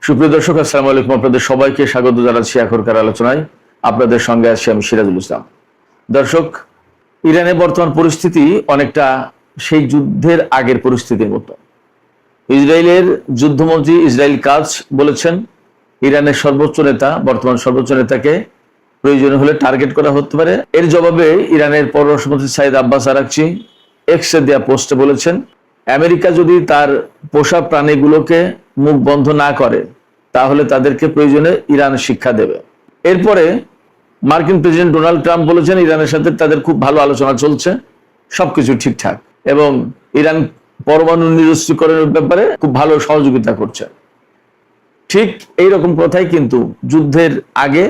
সুপ্রিয় দর্শক, আসসালামু আলাইকুম। আপনাদের সবাইকে স্বাগত জানাচ্ছি এখনকার আলোচনায়। আপনাদের সঙ্গে আছি আমি সিরাজুল ইসলাম। দর্শক, ইরানের বর্তমান পরিস্থিতি অনেকটা সেই যুদ্ধের আগের পরিস্থিতির মতো। ইসরায়েলের যুদ্ধমন্ত্রী ইসরায়েল কাজ বলেছেন, ইরানের সর্বোচ্চ নেতা, বর্তমান সর্বোচ্চ নেতাকে প্রয়োজন হলে টার্গেট করা হতে পারে। এর জবাবে ইরানের পররাষ্ট্রমন্ত্রী সাইদ আব্বাস আরাকচি এক্সে দেয়া পোস্টে বলেছেন, আমেরিকা যদি তার পোষা প্রাণীগুলোকে মুখ বন্ধ না করে তাহলে তাদেরকে প্রয়োজনে ইরান শিক্ষা দেবে। এরপরে মার্কিন প্রেসিডেন্ট ডোনাল্ড ট্রাম্প বলেছেন, ইরানের সাথে তাদের খুব ভালো আলোচনা চলছে, সবকিছু ঠিকঠাক, এবং ইরান পরমাণু নিরস্ত্রীকরণের ব্যাপারে খুব ভালো সহযোগিতা করছে। ঠিক এইরকম কথাই কিন্তু যুদ্ধের আগে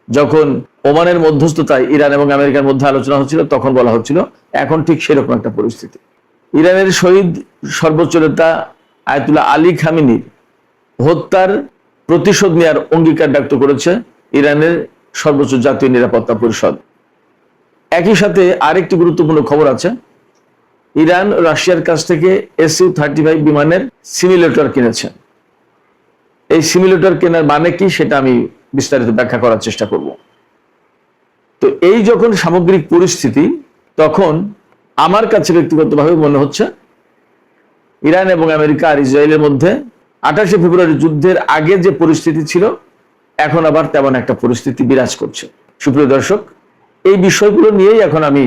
যখন ওমানের মধ্যস্থতায় ইরান এবং আমেরিকার মধ্যে আলোচনা হচ্ছিল তখন বলা হচ্ছিল, এখন ঠিক সেরকম একটা পরিস্থিতি। ইরানের শহীদ সর্বোচ্চ নেতা আয়াতুল্লাহ আলী খামেনির হত্যার প্রতিশোধ নেওয়ার অঙ্গীকার ব্যক্ত করেছে ইরানের সর্বোচ্চ জাতীয় নিরাপত্তা পরিষদ। একই সাথে আরেকটি গুরুত্বপূর্ণ খবর আছে, ইরান রাশিয়ার কাছ থেকে SU-35 বিমানের সিমুলেটর কিনেছে। এই সিমুলেটর কেনার মানে কি সেটা আমি বিস্তারিত ব্যাখ্যা করার চেষ্টা করব। তো এই যখন সামগ্রিক পরিস্থিতি, তখন আমার কাছে ব্যক্তিগতভাবে মনে হচ্ছে ইরান এবং আমেরিকা আর ইসরায়েলের মধ্যে 28শে ফেব্রুয়ারি যুদ্ধের আগে যে পরিস্থিতি ছিল, এখন আবার তেমন একটা পরিস্থিতি বিরাজ করছে। সুপ্রিয় দর্শক, এই বিষয়গুলো নিয়েই এখন আমি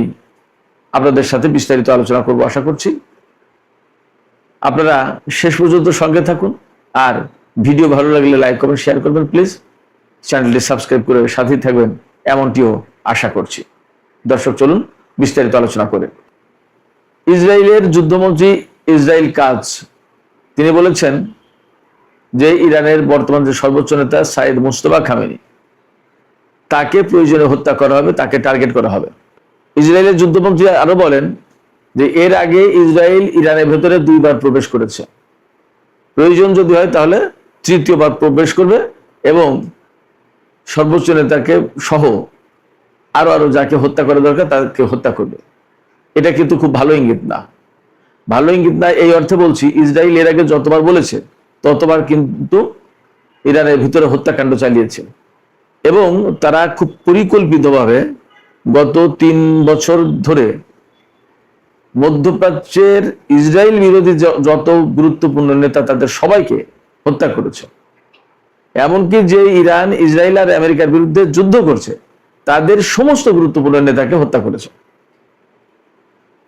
আপনাদের সাথে বিস্তারিত আলোচনা করব আশা করছি। আপনারা শেষ পর্যন্ত সঙ্গে থাকুন, আর ভিডিও ভালো লাগলে লাইক করবেন, শেয়ার করবেন প্লিজ। চ্যানেলটি সাবস্ক্রাইব করে সাথেই থাকবেন এমনটিও আশা করছি। দর্শক, চলুন বিস্তারিত আলোচনা করে। ইসরায়েলের যুদ্ধমন্ত্রী ইসরায়েল কাজ তিনি বলেছেন যে ইরানের বর্তমান যে সর্বোচ্চ নেতা সাইদ মুস্তফা খামেনি, তাকে প্রয়োজনে হত্যা করা হবে, তাকে টার্গেট করা হবে। ইসরায়েলের যুদ্ধমন্ত্রী আরো বলেন যে এর আগে ইসরায়েল ইরানের ভেতরে 2বার প্রবেশ করেছে, প্রয়োজন যদি হয় তাহলে 3য়বার প্রবেশ করবে এবং সর্বোচ্চ নেতাকে সহ আরো যাকে হত্যা করা দরকার তাকে হত্যা করবে। এটা কিন্তু খুব ভালো ইঙ্গিত না। ভালো ইঙ্গিত না এই অর্থে বলছি, ইসরায়েল এর আগে যতবার বলেছে ততবার কিন্তু ইরানের ভিতরে হত্যাকাণ্ড চালিয়েছে, এবং তারা খুব পরিকল্পিতভাবে গত 3 বছর ধরে মধ্যপ্রাচ্যের ইসরায়েল বিরোধী যত গুরুত্বপূর্ণ নেতা তাদের সবাইকে হত্যা করেছে। এমনকি যে ইরান, ইসরায়েল আর আমেরিকার বিরুদ্ধে যুদ্ধ করছে তাদের সমস্ত গুরুত্বপূর্ণ নেতাকে হত্যা করেছে।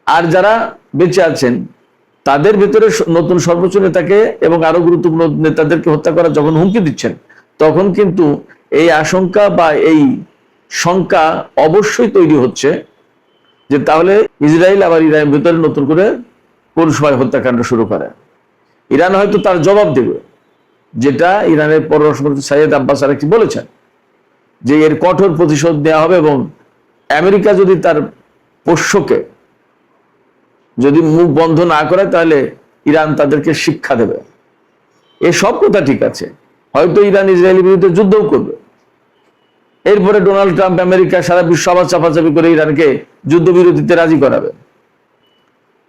আর যারা বেঁচে আছেন তাদের ভেতরে নতুন সর্বোচ্চ নেতাকে এবং আরো গুরুত্বপূর্ণ নেতাদেরকে হত্যা করা যখন হুমকি দিচ্ছেন, তখন কিন্তু এই আশঙ্কা বা এই শঙ্কা অবশ্যই তৈরি হচ্ছে যে তাহলে ইসরায়েল আবার ইরানের ভেতরে নতুন করে কোন সময় হত্যাকাণ্ড শুরু করে। ইরান হয়তো তার জবাব দেবে, যেটা ইরানের পররাষ্ট্রমন্ত্রী সাইদ আব্বাস আরাকচি বলেছেন যে এর কঠোর প্রতিশোধ নেওয়া হবে, এবং আমেরিকা যদি তার পোষ্যকে যদি মুখ বন্ধ না করে তাহলে ইরান তাদেরকে শিক্ষা দেবে। সব কথা ঠিক আছে, হয়তো ইরান ইসরায়েলের বিরুদ্ধে যুদ্ধও করবে। এরপরে ডোনাল্ড ট্রাম্প আমেরিকা সারা বিশ্ব আবার চাপাচাপি করে ইরানকে যুদ্ধবিরতিতে রাজি করাবে।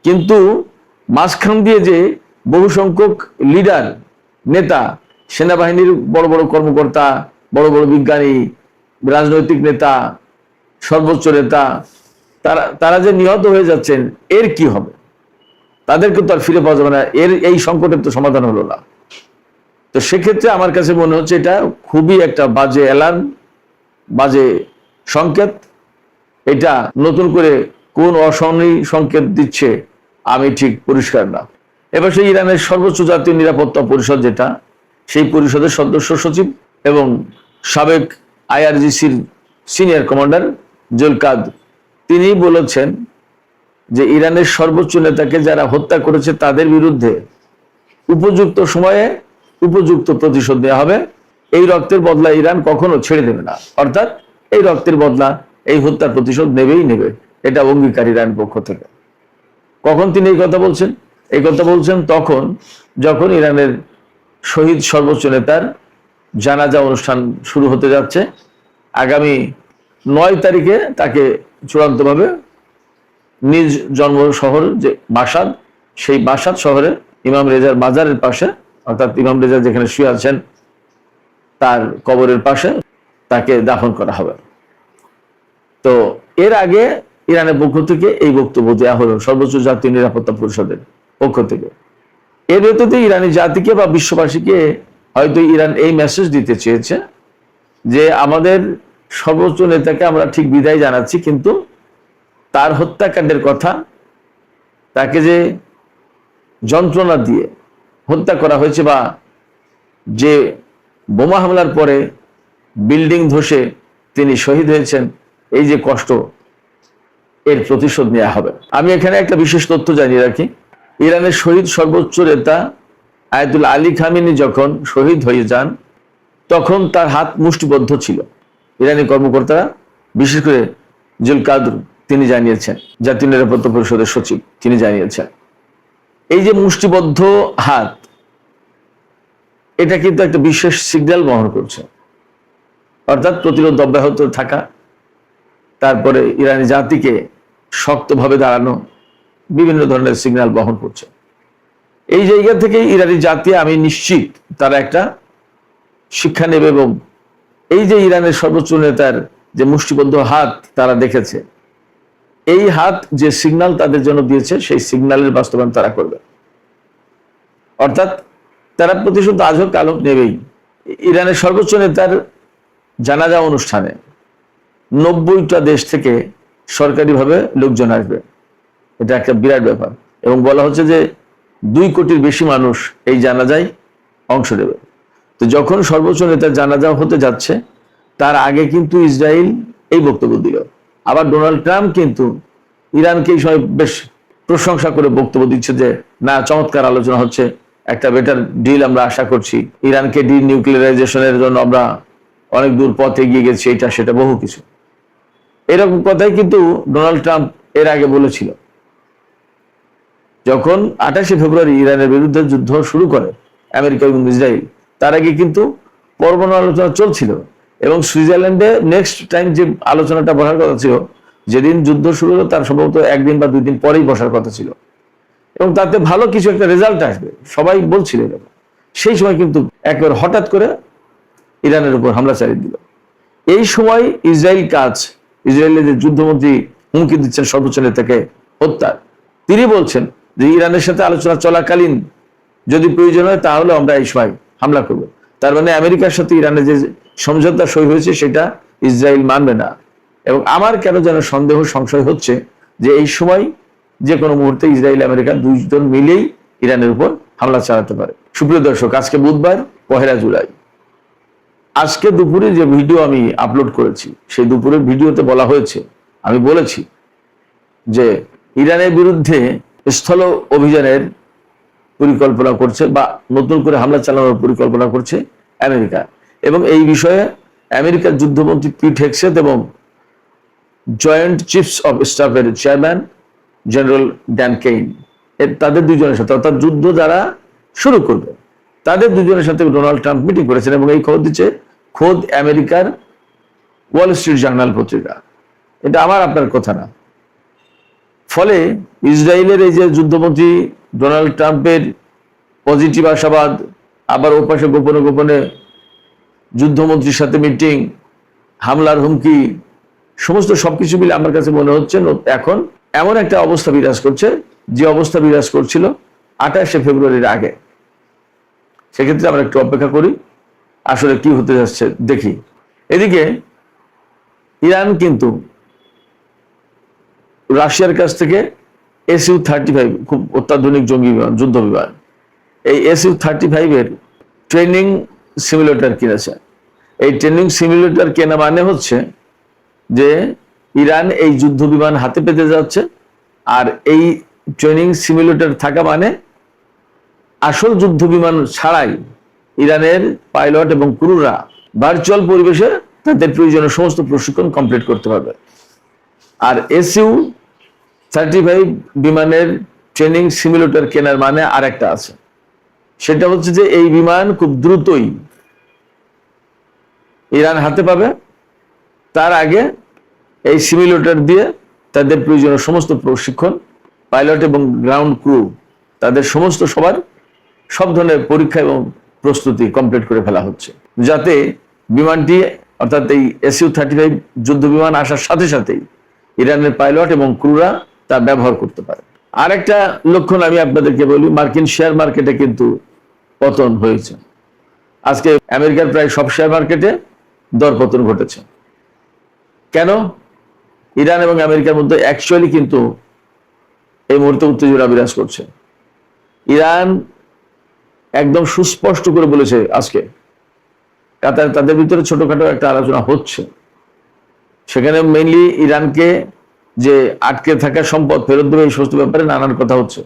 কিন্তু মাঝখান দিয়ে যে বহু সংখ্যক লিডার, নেতা, সেনাবাহিনীর বড় বড় কর্মকর্তা, বড় বড় বিজ্ঞানী, রাজনৈতিক নেতা, সর্বোচ্চ নেতা, তারা যে নিহত হয়ে যাচ্ছেন, এর কি হবে? তাদেরকে তো আর ফিরে পাওয়া যাবে না। এই সংকটের তো সমাধান হলো না। তো সেক্ষেত্রে আমার কাছে মনে হচ্ছে এটা খুবই একটা বাজে অ্যালার্ম, বাজে সংকেত। এটা নতুন করে কোন অশনি সংকেত দিচ্ছে আমি ঠিক পরিষ্কার না। এবার সেই ইরানের সর্বোচ্চ জাতীয় নিরাপত্তা পরিষদ, যেটা সেই পরিষদের সদস্য সচিব এবং সাবেক IRGCর সিনিয়র কমান্ডার জুলকাদ, তিনি বলেছেন যে ইরানের সর্বোচ্চ নেতাকে যারা হত্যা করেছে তাদের বিরুদ্ধে উপযুক্ত সময়ে উপযুক্ত প্রতিশোধ দেওয়া হবে। এই রক্তের বদলা ইরান কখনো ছেড়ে দেবে না, অর্থাৎ এই রক্তের বদলা, এই হত্যার প্রতিশোধ নেবেই নেবে, এটা অঙ্গীকার ইরান পক্ষ থেকে। কখন তিনি এই কথা বলছেন? এই কথা বলছেন তখন যখন ইরানের শহীদ সর্বোচ্চ নেতার জানাজা অনুষ্ঠান শুরু হতে যাচ্ছে। আগামী 9 তারিখে তাকে চূড়ান্তভাবে নিজ জন্ম শহর যে বাসাদ, সেই বাসাদ শহরে ইমাম রেজার মাজারের পাশে, অর্থাৎ ইমাম রেজা যেখানে শুয়ে আছেন তার কবরের পাশে তাকে দাফন করা হবে। তো এর আগে ইরানের পক্ষ থেকে এই বক্তব্য দেওয়া হলো সর্বোচ্চ জাতীয় নিরাপত্তা পরিষদের পক্ষ থেকে। এর ভেতরে ইরানি জাতিকে বা বিশ্ববাসীকে হয়তো ইরান এই মেসেজ দিতে চেয়েছে যে আমাদের সর্বোচ্চ নেতাকে আমরা ঠিক বিদায় জানাচ্ছি, কিন্তু তার হত্যাকাণ্ডের কথা, তাকে যে যন্ত্রণা দিয়ে হত্যা করা হয়েছে বা যে বোমা হামলার পরে বিল্ডিং ধসে তিনি শহীদ হয়েছেন, এই যে কষ্ট, এর প্রতিশোধ নেওয়া হবে। আমি এখানে একটা বিশেষ তথ্য জানিয়ে রাখি, ইরানের শহীদ সর্বোচ্চ নেতা আয়াতুল্লাহ আলী খামেনি যখন শহীদ হয়ে যান তখন তার হাত মুষ্টিবদ্ধ ছিল। ইরানি কর্মকর্তারা, বিশেষ করে জুল কাদর, তিনি জানিয়েছেন, জাতীয় নিরাপত্তা পরিষদের সচিব, তিনি জানিয়েছেন এই যে মুষ্টিবদ্ধ হাত, এটা কিন্তু একটা বিশেষ সিগন্যাল বহন করছে, অর্থাৎ প্রতিরোধ অব্যাহত থাকা, তারপরে ইরানি জাতিকে শক্তভাবে দাঁড়ানো, বিভিন্ন ধরনের সিগন্যাল বহন করছে। এই জায়গা থেকে ইরানি জাতি, আমি নিশ্চিত তারা একটা শিক্ষা নেবে এবং এই যে ইরানের সর্বোচ্চ নেতার যে মুষ্টিবদ্ধ হাত তারা দেখেছে, এই হাত যে সিগন্যাল তাদের জন্য দিয়েছে, সেই সিগন্যালের বাস্তবায়ন তারা করবে। অর্থাৎ তারা প্রতিশোধ আজ হোক কাল হোক নেবেই। ইরানের সর্বোচ্চ নেতার জানাজা অনুষ্ঠানে 90টা দেশ থেকে সরকারিভাবে লোকজন আসবে, এটা একটা বিরাট ব্যাপার, এবং বলা হচ্ছে যে 2 কোটির বেশি মানুষ এই জানাজায় অংশ নেবে। তো যখন সর্বোচ্চ নেতার জানাজা হতে যাচ্ছে, তার আগে কিন্তু ইসরায়েল এই বক্তব্য দিল। আবার ডোনাল্ড ট্রাম্প কিন্তু ইরানকে এই সময় বেশ প্রশংসা করে বক্তব্য দিচ্ছে যে না, চমৎকার আলোচনা হচ্ছে, একটা বেটার ডিল আমরা আশা করছি, ইরানকে ডিনিউক্লিয়ারাইজেশনের জন্য আমরা অনেক দূর পথ এগিয়ে গেছি, এটা সেটা বহু কিছু, এরকম কথাই কিন্তু ডোনাল্ড ট্রাম্প এর আগে বলেছিল। যখন 28শে ফেব্রুয়ারি ইরানের বিরুদ্ধে যুদ্ধ শুরু করে আমেরিকা এবং ইসরায়েল, তার আগে কিন্তু পরমাণু আলোচনা চলছিল, এবং সুইজারল্যান্ডে নেক্সট টাইম যে আলোচনাটা বসার কথা ছিল, যেদিন যুদ্ধ শুরু হলো তার সম্ভবত 1 দিন বা 2 দিন পরেই বসার কথা ছিল, এবং তাতে ভালো কিছু একটা রেজাল্ট আসবে সবাই বলছিল। সেই সময় কিন্তু একবার হঠাৎ করে ইরানের উপর হামলা চালিয়ে দিল। এই সময় ইসরায়েলের যে যুদ্ধমন্ত্রী হুমকি দিচ্ছেন সর্বোচ্চ নেতাকে হত্যার, তিনি বলছেন যে ইরানের সাথে আলোচনা চলাকালীন যদি প্রয়োজন হয় তাহলে আমরা এই সময় হামলা করব। তার মানে আমেরিকার সাথে ইরানের যে সমঝোতা সই হয়েছে সেটা ইসরায়েল মানবে না। এবং আমার কেন যেন সন্দেহ সংশয় হচ্ছে যে এই সময় যে কোনো মুহূর্তে ইসরায়েল আমেরিকা দুইজন মিলেই ইরানের উপর হামলা চালাতে পারে। সুপ্রিয় দর্শক, আজকে বুধবার 1 জুলাই, আজকে দুপুরে যে ভিডিও আমি আপলোড করেছি, সেই দুপুরের ভিডিওতে বলা হয়েছে, আমি বলেছি যে ইরানের বিরুদ্ধে স্থল অভিযানের পরিকল্পনা করছে বা নতুন করে হামলা চালানোর পরিকল্পনা করছে আমেরিকা, এবং এই বিষয়ে আমেরিকার যুদ্ধমন্ত্রী পিট হেগসেথ এবং জয়েন্ট চিফস অফ স্টাফের চেয়ারম্যান জেনারেল ড্যান কেইন, তাদের দুজনের সাথে, অর্থাৎ যুদ্ধ যারা শুরু করবে তাদের দুজনের সাথে ডোনাল্ড ট্রাম্প মিটিং করেছেন, এবং এই খবর দিচ্ছে খোদ আমেরিকার ওয়াল স্ট্রিট জার্নাল পত্রিকা। এটা আমার আপনার কথা না। ফলে ইসরায়েলের এই যে যুদ্ধমন্ত্রী ডোনাল্ড ট্রাম্পের পজিটিভ আশাবাদ, আবার ওপাশে গোপনে গোপনে যুদ্ধমন্ত্রীর সাথে মিটিং, হামলার হুমকি, সমস্ত সবকিছু মিলে আমার কাছে মনে হচ্ছে এখন এমন একটা অবস্থা বিরাজ করছে যে অবস্থা বিরাজ করছিল 28শে ফেব্রুয়ারির আগে। সেক্ষেত্রে আমরা একটু অপেক্ষা করি আসলে কি হতে যাচ্ছে দেখি। এদিকে ইরান কিন্তু রাশিয়ার কাছ থেকে SU-35 খুব অত্যাধুনিক জঙ্গি বিমান, যুদ্ধ বিমান, এই SU-35 এর ট্রেনিং সিমুলেটর কিনেছে। এই ট্রেনিং সিমুলেটর কেনা মানে হচ্ছে যে ইরান এই যুদ্ধ বিমান হাতে পেতে যাচ্ছে, আর এই ট্রেনিং সিমুলেটর থাকা মানে আসল যুদ্ধ বিমান ছাড়াই ইরানের পাইলট এবং ক্রুরা ভার্চুয়াল পরিবেশে তাদের প্রয়োজনীয় সমস্ত প্রশিক্ষণ কমপ্লিট করতে পারবে। আর SU-35 বিমানের ট্রেনিং সিমুলেটর কেনার মানে আরেকটা আছে, সেটা হচ্ছে যে এই বিমান খুব দ্রুতই ইরান হাতে পাবে, তার আগে এই সিমুলেটর দিয়ে তাদের প্রয়োজনীয় সমস্ত প্রশিক্ষণ, পাইলট এবং গ্রাউন্ড ক্রু, তাদের সবার সব ধরনের পরীক্ষা এবং প্রস্তুতি কমপ্লিট করে ফেলা হচ্ছে, যাতে বিমানটি অর্থাৎ এই SU-35 যুদ্ধ বিমান আসার সাথে সাথেই ইরানের পাইলট এবং ক্রুরা তা ব্যবহার করতে পারে। আর একটা লক্ষণ আমি আপনাদেরকে বলি, মার্কিন শেয়ার মার্কেটে কিন্তু পতন হয়েছে। আজকে আমেরিকার প্রায় সব শেয়ার মার্কেটে দরপতন ঘটেছে। কেন? ইরান এবং আমেরিকার মধ্যে অ্যাকচুয়ালি কিন্তু এই মুহূর্তে উত্তেজনা বিরাজ করছে। ইরান একদম সুস্পষ্ট করে বলেছে আজকে, কাতার তাদের ভিতরে ছোটখাটো একটা আলোচনা হচ্ছে, সেখানে মেইনলি ইরানকে যে আটকে থাকা সম্পদ ফেরত দেবে এই সমস্ত ব্যাপারে নানান কথা হচ্ছে।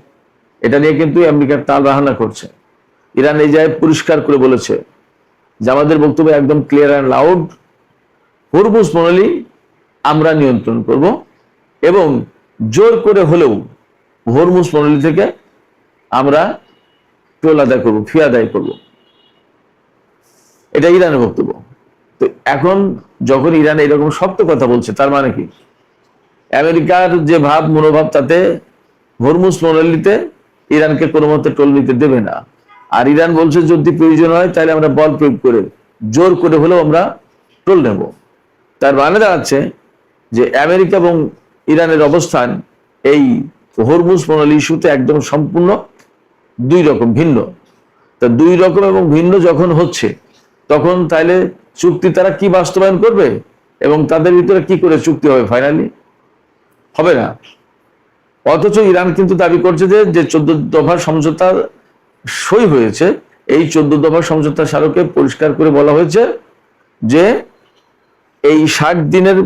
এটা নিয়ে কিন্তু আমেরিকার তাল বাহানা করছে। ইরান এই জায়গায় পরিষ্কার করে বলেছে যে আমাদের বক্তব্য একদম ক্লিয়ার অ্যান্ড লাউড, হরমুজ প্রণালী আমরা নিয়ন্ত্রণ করব এবং জোর করে হলেও হরমুজ প্রণালী থেকে আমরা টোল আদায় করবো, ফি আদায় করব। এটা ইরানের বক্তব্য। তো এখন যখন ইরান এরকম শক্ত কথা বলছে, তার মানে কি আমেরিকার যে মনোভাব তাতে হরমুজ প্রণালীতে ইরানকে কোনো মতে টোল নিতে দেবে না। আর ইরান বলছে যদি প্রয়োজন হয় তাহলে আমরা বল প্রয়োগ করে জোর করে হলেও আমরা টোল নেব। তার মানে দাঁড়াচ্ছে যে আমেরিকা এবং ইরানের অবস্থান এই হরমুজ প্রণালী ইস্যুতে একদম সম্পূর্ণ দুই রকম ভিন্ন। তা দুই রকম এবং ভিন্ন যখন হচ্ছে, তখন তাহলে চুক্তি তারা কি বাস্তবায়ন করবে এবং তাদের ভিতরে কি করে চুক্তি হবে? ফাইনালি হবে না। অথচ ইরান কিন্তু দাবি করছে যে 14 দফার সমঝোতা সই হয়েছে, এই 14 দফার সমঝোতা স্মারকে পরিষ্কার করে বলা হয়েছে যে এই 60 দিনের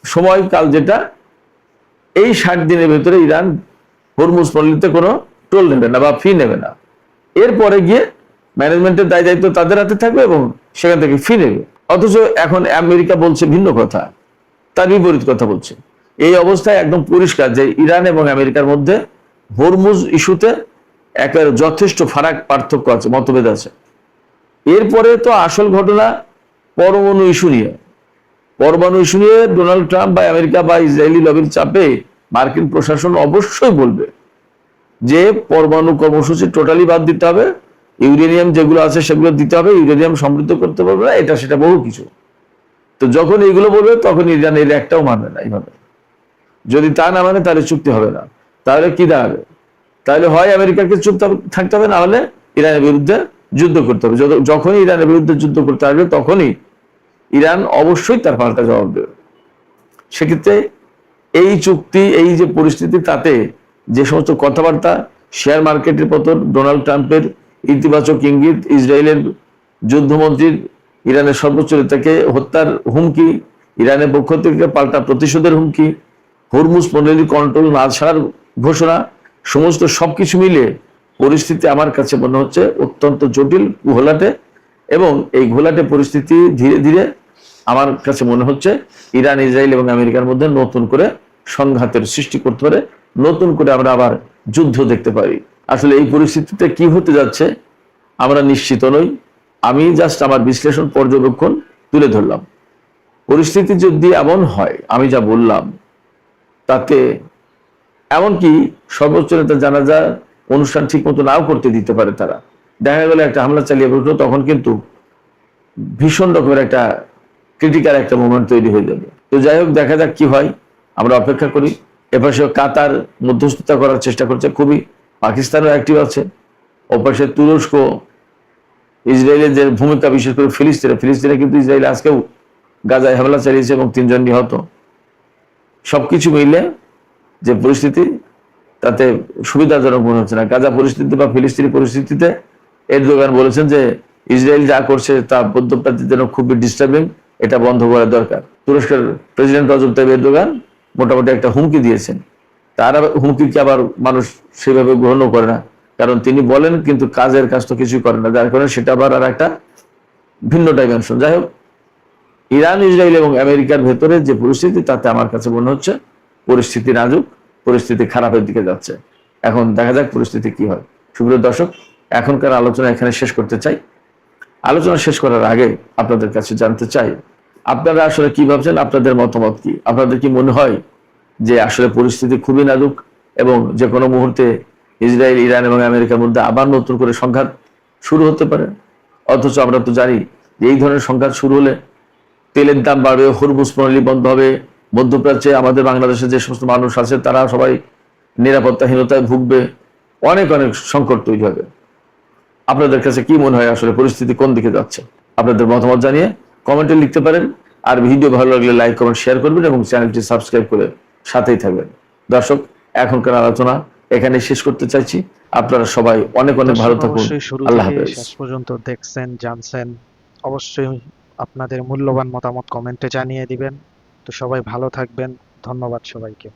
সময়কাল, যেটা এই 60 দিনের ভেতরে ইরান হরমুজ প্রণালীতে কোনো টোল নেবে না বা ফি নেবে না। এরপরে গিয়ে ম্যানেজমেন্টের দায়িত্ব তাদের হাতে থাকবে এবং সেখান থেকে ফি নেবে। অথচ এখন আমেরিকা বলছে ভিন্ন কথা, তার বিপরীত কথা বলছে। এই অবস্থায় একদম পরিষ্কার যে ইরান এবং আমেরিকার মধ্যে হরমুজ ইস্যুতে একেবারে যথেষ্ট পার্থক্য আছে, মতভেদ আছে। এরপরে তো আসল ঘটনা পরমাণু ইস্যু নিয়ে। পরমাণু ইস্যু নিয়ে ডোনাল্ড ট্রাম্প বা আমেরিকা বা ইসরায়েলি লবির চাপে মার্কিন প্রশাসন অবশ্যই বলবে যে পরমাণু কর্মসূচি টোটালি বাদ দিতে হবে, ইউরেনিয়াম যেগুলো আছে সেগুলো দিতে হবে, ইউরেনিয়াম সমৃদ্ধ করতে পারবে না, এটা সেটা বহু কিছু। তো যখন এইগুলো বলবে তখন ইরান এর একটাও মানবে না। এইভাবে যদি তা না মানে তাহলে চুক্তি হবে না। তাহলে কি দাঁড়াবে? তাহলে হয় আমেরিকাকে চুপ থাকতে হবে, না হলে ইরানের বিরুদ্ধে যুদ্ধ করতে হবে। যখনই ইরানের বিরুদ্ধে যুদ্ধ করতে আসবে তখনই ইরান অবশ্যই তার পাল্টা জবাব দেবে। সেক্ষেত্রে এই চুক্তি, এই যে পরিস্থিতি, তাতে যে সমস্ত কথাবার্তা, শেয়ার মার্কেটের পতন, ডোনাল্ড ট্রাম্পের ইতিবাচক ইঙ্গিত, ইসরায়েলের যুদ্ধমন্ত্রীর ইরানের সর্বোচ্চ নেতাকে হত্যার হুমকি, ইরানের পক্ষ থেকে পাল্টা প্রতিশোধের হুমকি, হরমুজ প্রণালী কন্ট্রোল না ছাড়ার ঘোষণা, সমস্ত সবকিছু মিলে পরিস্থিতি আমার কাছে মনে হচ্ছে অত্যন্ত জটিল, ঘোলাটে। এবং এই ঘোলাটে পরিস্থিতি ধীরে ধীরে আমার কাছে মনে হচ্ছে ইরান, ইসরায়েল এবং আমেরিকার মধ্যে নতুন করে সংঘাতের সৃষ্টি করতে পারে, নতুন করে আমরা আবার যুদ্ধ দেখতে পারি। আসলে এই পরিস্থিতিতে কি হতে যাচ্ছে আমরা নিশ্চিত নই। আমি জাস্ট আমার বিশ্লেষণ, পর্যবেক্ষণ তুলে ধরলাম। পরিস্থিতি যদি এমন হয় আমি যা বললাম, তাতে এমনকি সর্বোচ্চ নেতা জানাজা অনুষ্ঠান ঠিক মতো নাও করতে দিতে পারে তারা। দেখা গেল একটা হামলা চালিয়ে বসলো, তখন কিন্তু ভীষণ রকমের একটা ক্রিটিক্যাল একটা মোমেন্ট তৈরি হয়ে যাবে। তো যাই হোক, দেখা যাক কি হয়, আমরা অপেক্ষা করি। এপাশে কাতার মধ্যস্থতা করার চেষ্টা করছে খুবই, পাকিস্তানও অ্যাক্টিভ আছে। ওপাশে তুরস্ক, ইসরায়েলের যে ভূমিকা, বিশেষ করে ফিলিস্তিনে কিন্তু ইসরায়েল আজকেও গাজায় হামলা চালিয়েছে এবং 3 জন নিহত। সবকিছু মিলে যে পরিস্থিতি, তাতে সুবিধাজনক মনে হচ্ছে না। গাজা পরিস্থিতি বা ফিলিস্তিনি পরিস্থিতিতে এরদোগান বলেছেন যে ইসরায়েল যা করছে তা মধ্যপ্রাচ্যের জন্য খুবই ডিস্টার্বিং, এটা বন্ধ করা দরকার। তুরস্কের প্রেসিডেন্ট রজব তাইয়িপ এরদোগান মোটামুটি একটা হুমকি দিয়েছেন। তার হুমকিকে আবার মানুষ সেভাবে গ্রহণও করে না, কারণ তিনি বলেন কিন্তু কাজের কাজ তো কিছুই করেন না, যার কারণে সেটা আবার আর একটা ভিন্ন ডাইমেনশন। যাই হোক, ইরান, ইসরায়েল এবং আমেরিকার ভেতরে যে পরিস্থিতি, তাতে আমার কাছে মনে হচ্ছে পরিস্থিতি নাজুক, পরিস্থিতি খারাপের দিকে যাচ্ছে। এখন দেখা যাক পরিস্থিতি কি হয়। সুপ্রিয় দর্শক, এখনকার আলোচনা এখানে শেষ করতে চাই। আলোচনা শেষ করার আগে আপনাদের কাছে জানতে চাই, আপনারা আসলে কি ভাবছেন, আপনাদের মতামত কি? আপনাদের কি মনে হয় যে আসলে পরিস্থিতি খুবই নাজুক এবং যে কোনো মুহূর্তে ইসরায়েল, ইরান এবং আমেরিকার মধ্যে আবার নতুন করে সংঘাত শুরু হতে পারে? অথচ আমরা তো জানি যে এই ধরনের সংঘাত শুরু হলে তেলের দাম বাড়বে, হরমুজ প্রণালী বন্ধ হবে, মধ্যপ্রাচ্যে আমাদের বাংলাদেশে যে সমস্ত মানুষ আছে তারা সবাই নিরাপত্তাহীনতায় ভুগবে, অনেক অনেক সংকট তৈরি হবে। আপনাদের কাছে কি মনে হয় আসলে পরিস্থিতি কোন দিকে যাচ্ছে? আপনাদের মতামত জানিয়ে কমেন্টে লিখতে পারেন। আর ভিডিও ভালো লাগলে লাইক কমেন্ট শেয়ার করবেন এবং চ্যানেলটি সাবস্ক্রাইব করে সাথেই থাকবেন। দর্শক, এখনকার আলোচনা এখানে শেষ করতে চাইছি। আপনারা সবাই অনেক অনেক ভালো থাকুন। অবশ্যই শুরু আল্লাহ থেকে হাফেজ। শেষ পর্যন্ত দেখছেন, জানছেন, অবশ্যই আপনাদের মূল্যবান মতামত কমেন্টে জানিয়ে দিবেন। তো সবাই ভালো থাকবেন। ধন্যবাদ সবাইকে।